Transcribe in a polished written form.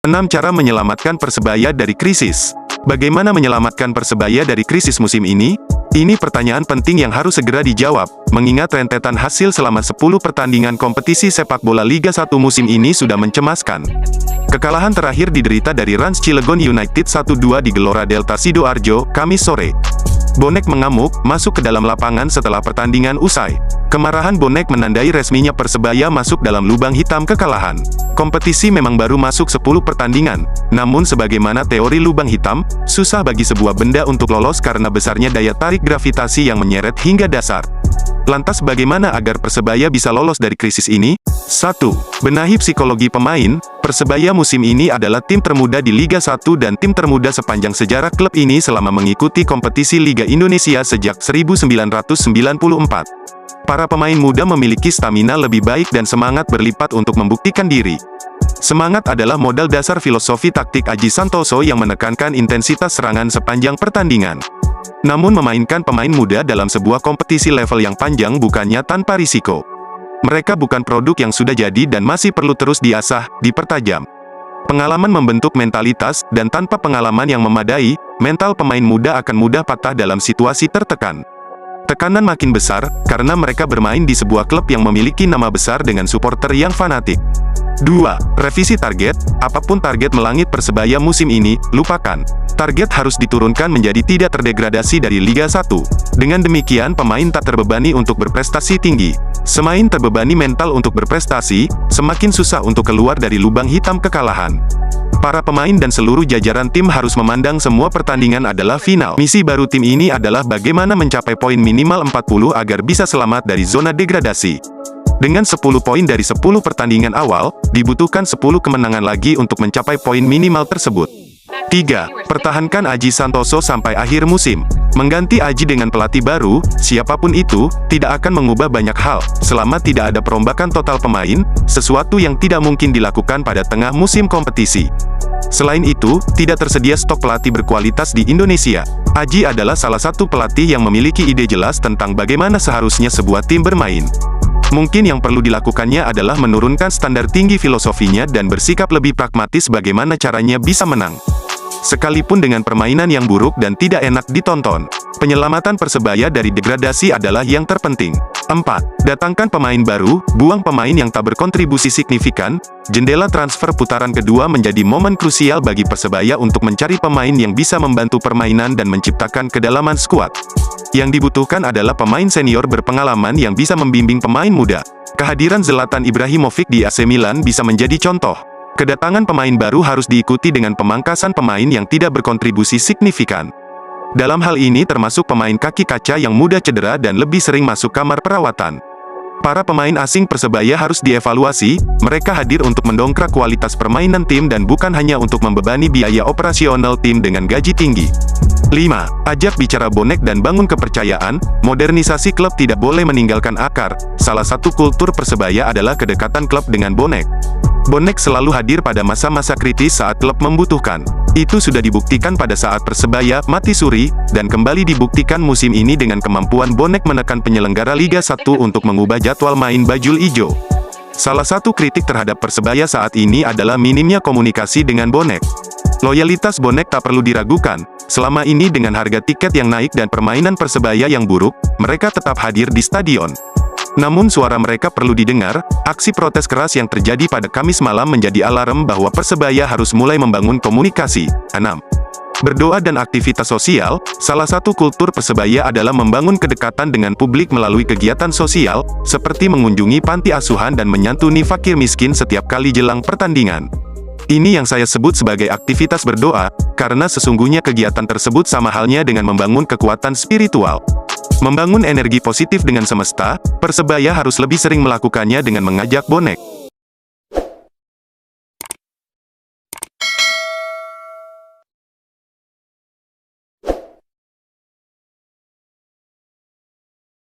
6 cara menyelamatkan Persebaya dari krisis. Bagaimana menyelamatkan Persebaya dari krisis musim ini? Ini pertanyaan penting yang harus segera dijawab, mengingat rentetan hasil selama 10 pertandingan kompetisi sepak bola Liga 1 musim ini sudah mencemaskan. Kekalahan terakhir diderita dari Rans Cilegon United 1-2 di Gelora Delta Sidoarjo, Kamis sore. Bonek mengamuk, masuk ke dalam lapangan setelah pertandingan usai. Kemarahan Bonek menandai resminya Persebaya masuk dalam lubang hitam kekalahan. Kompetisi memang baru masuk 10 pertandingan, namun sebagaimana teori lubang hitam, susah bagi sebuah benda untuk lolos karena besarnya daya tarik gravitasi yang menyeret hingga dasar. Lantas bagaimana agar Persebaya bisa lolos dari krisis ini? 1. Benahi psikologi pemain. Persebaya musim ini adalah tim termuda di Liga 1 dan tim termuda sepanjang sejarah klub ini selama mengikuti kompetisi Liga Indonesia sejak 1994. Para pemain muda memiliki stamina lebih baik dan semangat berlipat untuk membuktikan diri. Semangat adalah modal dasar filosofi taktik Aji Santoso yang menekankan intensitas serangan sepanjang pertandingan. Namun memainkan pemain muda dalam sebuah kompetisi level yang panjang bukannya tanpa risiko. Mereka bukan produk yang sudah jadi dan masih perlu terus diasah, dipertajam. Pengalaman membentuk mentalitas, dan tanpa pengalaman yang memadai, mental pemain muda akan mudah patah dalam situasi tertekan. Tekanan makin besar, karena mereka bermain di sebuah klub yang memiliki nama besar dengan supporter yang fanatik. 2. Revisi target. Apapun target melangit Persebaya musim ini, lupakan. Target harus diturunkan menjadi tidak terdegradasi dari Liga 1. Dengan demikian pemain tak terbebani untuk berprestasi tinggi. Semakin terbebani mental untuk berprestasi, semakin susah untuk keluar dari lubang hitam kekalahan. Para pemain dan seluruh jajaran tim harus memandang semua pertandingan adalah final. Misi baru tim ini adalah bagaimana mencapai poin minimal 40 agar bisa selamat dari zona degradasi. Dengan 10 poin dari 10 pertandingan awal, dibutuhkan 10 kemenangan lagi untuk mencapai poin minimal tersebut. 3. Pertahankan Aji Santoso sampai akhir musim. Mengganti Aji dengan pelatih baru, siapapun itu, tidak akan mengubah banyak hal, selama tidak ada perombakan total pemain, sesuatu yang tidak mungkin dilakukan pada tengah musim kompetisi. Selain itu, tidak tersedia stok pelatih berkualitas di Indonesia. Aji adalah salah satu pelatih yang memiliki ide jelas tentang bagaimana seharusnya sebuah tim bermain. Mungkin yang perlu dilakukannya adalah menurunkan standar tinggi filosofinya dan bersikap lebih pragmatis bagaimana caranya bisa menang. Sekalipun dengan permainan yang buruk dan tidak enak ditonton, penyelamatan Persebaya dari degradasi adalah yang terpenting. 4. Datangkan pemain baru, buang pemain yang tak berkontribusi signifikan. Jendela transfer putaran kedua menjadi momen krusial bagi Persebaya untuk mencari pemain yang bisa membantu permainan dan menciptakan kedalaman skuad. Yang dibutuhkan adalah pemain senior berpengalaman yang bisa membimbing pemain muda. Kehadiran Zlatan Ibrahimovic di AC Milan bisa menjadi contoh. Kedatangan pemain baru harus diikuti dengan pemangkasan pemain yang tidak berkontribusi signifikan. Dalam hal ini termasuk pemain kaki kaca yang mudah cedera dan lebih sering masuk kamar perawatan. Para pemain asing Persebaya harus dievaluasi, mereka hadir untuk mendongkrak kualitas permainan tim dan bukan hanya untuk membebani biaya operasional tim dengan gaji tinggi. 5. Ajak bicara Bonek dan bangun kepercayaan. Modernisasi klub tidak boleh meninggalkan akar. Salah satu kultur Persebaya adalah kedekatan klub dengan Bonek. Bonek selalu hadir pada masa-masa kritis saat klub membutuhkan. Itu sudah dibuktikan pada saat Persebaya mati suri, dan kembali dibuktikan musim ini dengan kemampuan Bonek menekan penyelenggara Liga 1 untuk mengubah jadwal main bajul ijo. Salah satu kritik terhadap Persebaya saat ini adalah minimnya komunikasi dengan Bonek. Loyalitas Bonek tak perlu diragukan. Selama ini dengan harga tiket yang naik dan permainan Persebaya yang buruk, mereka tetap hadir di stadion. Namun suara mereka perlu didengar. Aksi protes keras yang terjadi pada Kamis malam menjadi alarm bahwa Persebaya harus mulai membangun komunikasi. 6. Berdoa dan aktivitas sosial. Salah satu kultur Persebaya adalah membangun kedekatan dengan publik melalui kegiatan sosial, seperti mengunjungi panti asuhan dan menyantuni fakir miskin setiap kali jelang pertandingan. Ini yang saya sebut sebagai aktivitas berdoa, karena sesungguhnya kegiatan tersebut sama halnya dengan membangun kekuatan spiritual. Membangun energi positif dengan semesta, Persebaya harus lebih sering melakukannya dengan mengajak Bonek.